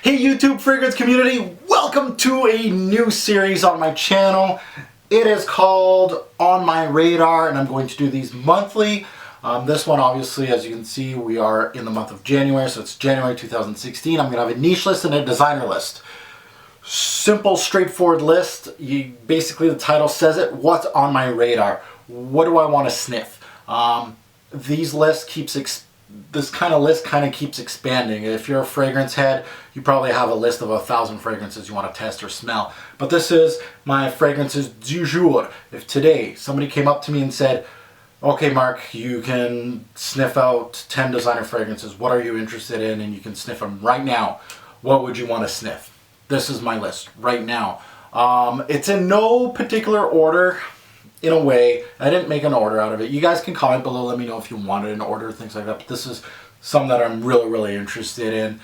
Hey YouTube fragrance community, welcome to a new series on my channel. It is called On My Radar and I'm going to do these monthly. This one obviously, as you can see, we are in the month of January, so it's January 2016. I'm going to have a niche list and a designer list. Simple, straightforward list. Basically the title says it, what's on my radar? What do I want to sniff? This kind of list keeps expanding. If you're a fragrance head, you probably have a list of 1,000 fragrances you want to test or smell. But this is my fragrances du jour. If today somebody came up to me and said, okay Mark, you can sniff out 10 designer fragrances, what are you interested in? And you can sniff them right now. What would you want to sniff? This is my list right now. It's in no particular order. In a way, I didn't make an order out of it. You guys can comment below, let me know if you wanted an order, things like that. But this is some that I'm really interested in.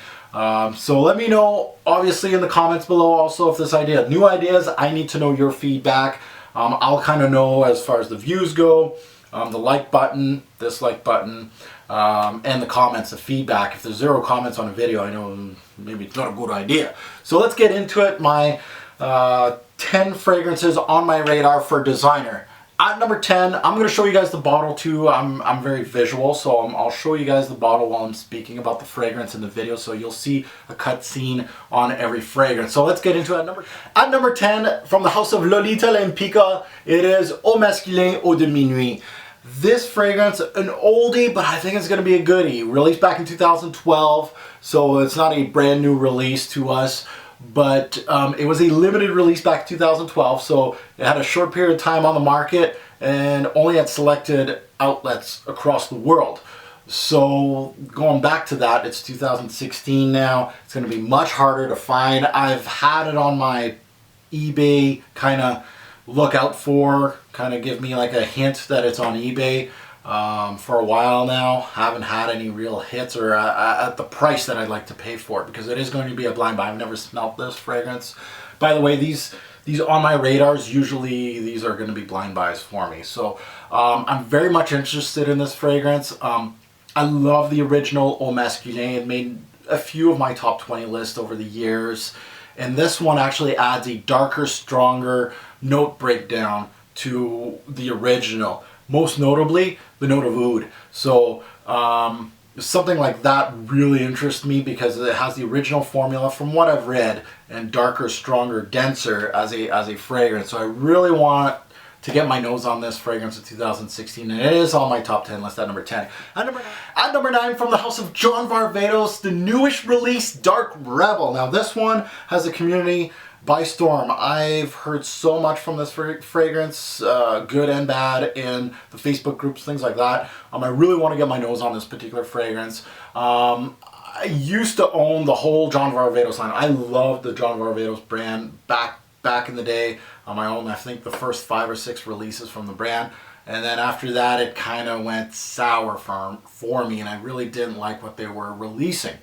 So let me know, obviously, in the comments below also if this idea, new ideas, I need to know your feedback. I'll kind of know as far as the views go, the like button, dislike button, and the comments, the feedback. If there's 0 comments on a video, I know maybe it's not a good idea. So let's get into it. My 10 fragrances on my radar for designer. At number 10, I'm going to show you guys the bottle too. I'm very visual, so I'll show you guys the bottle while I'm speaking about the fragrance in the video, so you'll see a cut scene on every fragrance. So let's get into it. At number 10, from the house of Lolita Lempicka, it is Eau Masculin Eau de Minuit. This fragrance, an oldie, but I think it's going to be a goodie. Released back in 2012, so it's not a brand new release to us. But it was a limited release back in 2012, so it had a short period of time on the market and only at selected outlets across the world. So going back to that, it's 2016 now. It's going to be much harder to find. I've had it on my eBay kind of look out for, kind of give me like a hint that it's on eBay. For a while now, haven't had any real hits or at the price that I'd like to pay for it, because it is going to be a blind buy. I've never smelled this fragrance. By the way, these on my radars, usually these are going to be blind buys for me. So I'm very much interested in this fragrance. I love the original Eau Masculin. It made a few of my top 20 lists over the years. And this one actually adds a darker, stronger note breakdown to the original. Most notably, the note of oud. So something like that really interests me because it has the original formula from what I've read, and darker, stronger, denser as a fragrance. So I really want to get my nose on this fragrance in 2016, and it is on my top 10 list at number 10. At number 9, from the house of John Varvatos, the newish release, Dark Rebel. Now this one has a community by storm. I've heard so much from this fragrance, good and bad, in the Facebook groups, things like that. I really want to get my nose on this particular fragrance. I used to own the whole John Varvatos line. I loved the John Varvatos brand back in the day. I owned, I think, the first 5 or 6 releases from the brand. And then after that, it kind of went sour for me, and I really didn't like what they were releasing.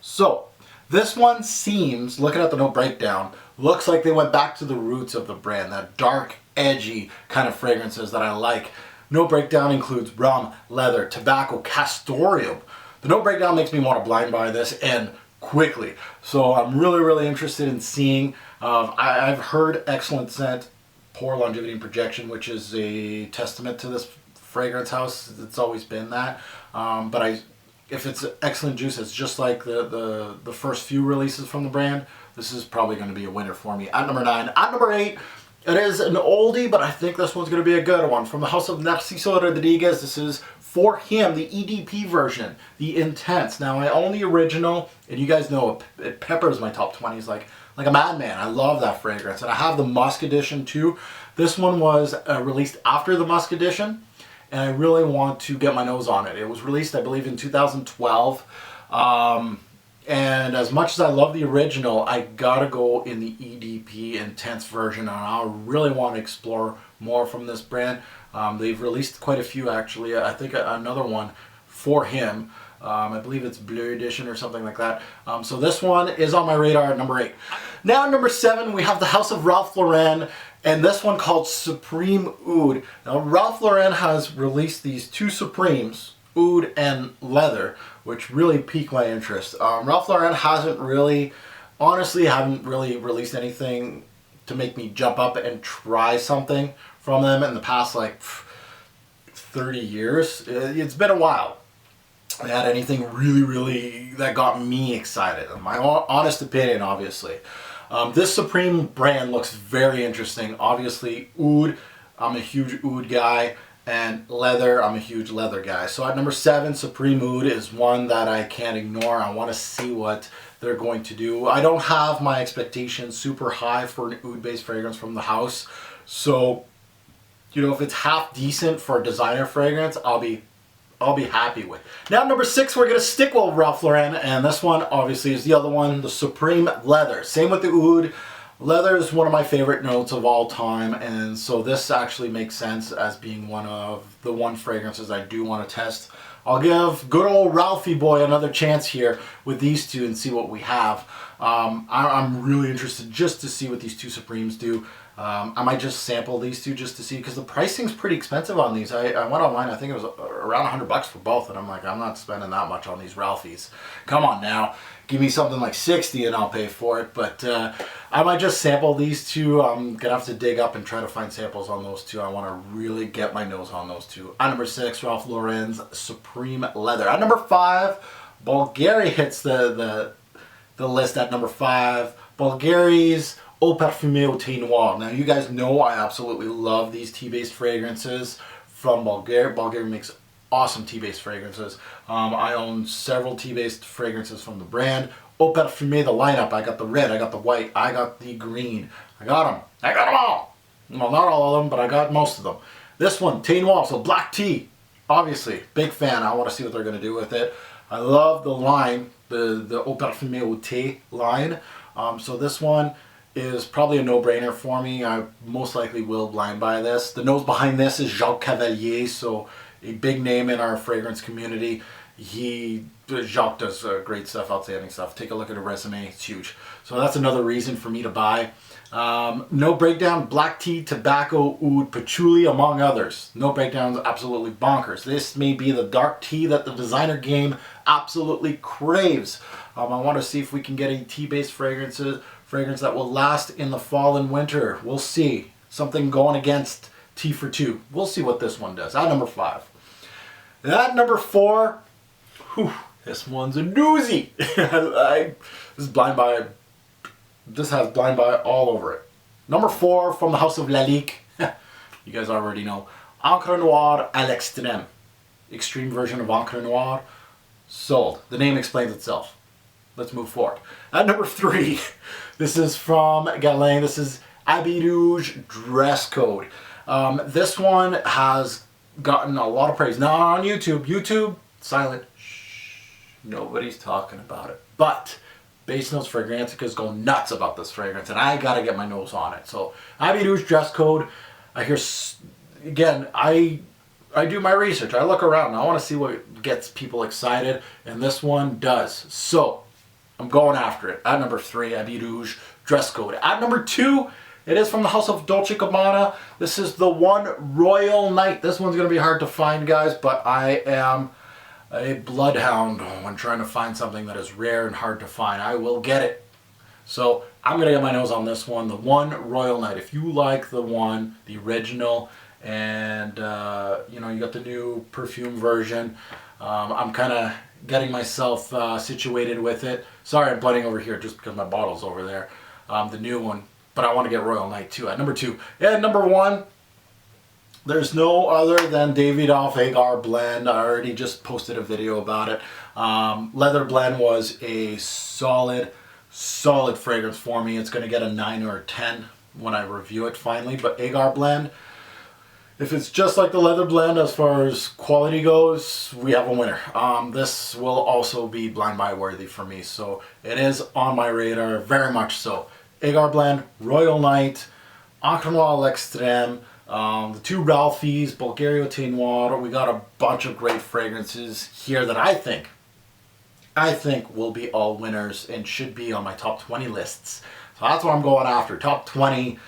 So this one seems, looking at the note breakdown, looks like they went back to the roots of the brand, that dark, edgy kind of fragrances that I like. Note breakdown includes rum, leather, tobacco, castoreum. The note breakdown makes me want to blind buy this, and quickly. So I'm really interested in seeing. I've heard excellent scent, poor longevity and projection, which is a testament to this fragrance house. It's always been that. If it's excellent juice, it's just like the first few releases from the brand. This is probably going to be a winner for me. At number 9. At number 8, it is an oldie, but I think this one's going to be a good one. From the house of Narciso Rodriguez, this is For Him, the EDP version, the Intense. Now, I own the original, and you guys know it peppers my top 20s like a madman. I love that fragrance. And I have the Musk edition too. This one was released after the Musk edition, and I really want to get my nose on it. It was released, I believe, in 2012. And as much as I love the original, I gotta go in the EDP Intense version, and I really want to explore more from this brand. They've released quite a few, actually. I think another one, For Him. I believe it's Bleu Edition or something like that. So this one is on my radar at number 8. Now at number 7, we have the house of Ralph Lauren, and this one called Supreme Oud. Now Ralph Lauren has released these 2 Supremes, oud and leather, which really piqued my interest. Ralph Lauren hasn't really honestly haven't really released anything to make me jump up and try something from them in the past like 30 years. It's been a while. I had anything really that got me excited. My honest opinion, obviously. This Supreme brand looks very interesting. Obviously, oud. I'm a huge oud guy. And leather, I'm a huge leather guy. So at number 7, Supreme Oud is one that I can't ignore. I want to see what they're going to do. I don't have my expectations super high for an oud-based fragrance from the house. So, you know, if it's half decent for a designer fragrance, I'll be happy with. Now, number 6, we're gonna stick with Ralph Lauren, and this one obviously is the other one, the Supreme Leather. Same with the oud. Leather is one of my favorite notes of all time, and so this actually makes sense as being one of the fragrances I do want to test. I'll give good old Ralphie boy another chance here with these two and see what we have. I'm really interested just to see what these two Supremes do. I might just sample these two just to see, because the pricing's pretty expensive on these. I went online, I think it was around $100 for both, and I'm like, I'm not spending that much on these Ralphies. Come on now, give me something like 60 and I'll pay for it. But I might just sample these two. I'm gonna have to dig up and try to find samples on those two. I want to really get my nose on those two. At number 6, Ralph Lauren's Supreme Leather. At number 5, Bulgari hits the list at number 5. Bulgari's Eau Parfumée au Thé Noir. Now, you guys know I absolutely love these tea-based fragrances from Bulgari. Bulgari makes awesome tea-based fragrances. I own several tea-based fragrances from the brand. Eau Parfumée, the lineup, I got the red, I got the white, I got the green. I got them all. Well, not all of them, but I got most of them. This one, Thé Noir, so black tea. Obviously, big fan. I want to see what they're going to do with it. I love the line, the Eau Parfumée au Thé line. So this one is probably a no-brainer for me. I most likely will blind buy this. The nose behind this is Jacques Cavalier, so a big name in our fragrance community. Jacques does great stuff, outstanding stuff. Take a look at a resume, it's huge. So that's another reason for me to buy. No breakdown, black tea, tobacco, oud, patchouli, among others. No breakdowns, absolutely bonkers. This may be the dark tea that the designer game absolutely craves. I want to see if we can get a tea-based fragrance that will last in the fall and winter. We'll see. Something going against Tea for Two. We'll see what this one does. At number 5. At number 4, this one's a doozy. This has blind buy all over it. Number 4 from the House of Lalique. You guys already know. Encre Noire à l'extrême. Extreme version of Encre Noire. Sold. The name explains itself. Let's move forward. At number 3, this is from Guerlain. This is Habit Rouge Dress Code. This one has gotten a lot of praise. Not on YouTube. YouTube, silent. Shh. Nobody's talking about it. But Base Notes Fragranticas go nuts about this fragrance, and I gotta get my nose on it. So Habit Rouge Dress Code. I hear, again, I do my research. I look around. I want to see what gets people excited, and this one does. So I'm going after it. At number 3, Habit Rouge Dress Code. At number 2, it is from the House of Dolce & Gabbana. This is the one Royal Night. This one's going to be hard to find, guys, but I am a bloodhound when trying to find something that is rare and hard to find. I will get it. So I'm going to get my nose on this one, the one Royal Night. If you like the one, the original, and you know, you got the new perfume version, I'm kind of getting myself situated with it. Sorry, I'm blending over here just because my bottle's over there. The new one, but I want to get Royal Night too. At number 2. And number 1, there's no other than Davidoff Agar Blend. I already just posted a video about it. Leather Blend was a solid fragrance for me. It's going to get a 9 or a 10 when I review it finally. But Agar Blend, if it's just like the Leather Blend as far as quality goes, we have a winner. This will also be blind buy worthy for me, so it is on my radar, very much so. Agar Blend, Royal Night, Encre Noire à l'extrême, the 2 Ralphies, Bulgari Thé Noir. We got a bunch of great fragrances here that I think will be all winners and should be on my top 20 lists. So that's what I'm going after. Top 20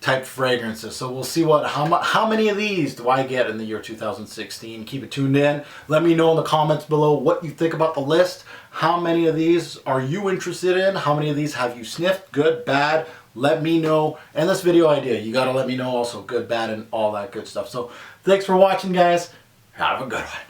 type fragrances. So we'll see how many of these do I get in the year 2016. Keep it tuned in. Let me know in the comments below what you think about the list. How many of these are you interested in? How many of these have you sniffed? Good, bad? Let me know. And this video idea, you gotta let me know also. Good, bad, and all that good stuff. So thanks for watching, guys. Have a good one.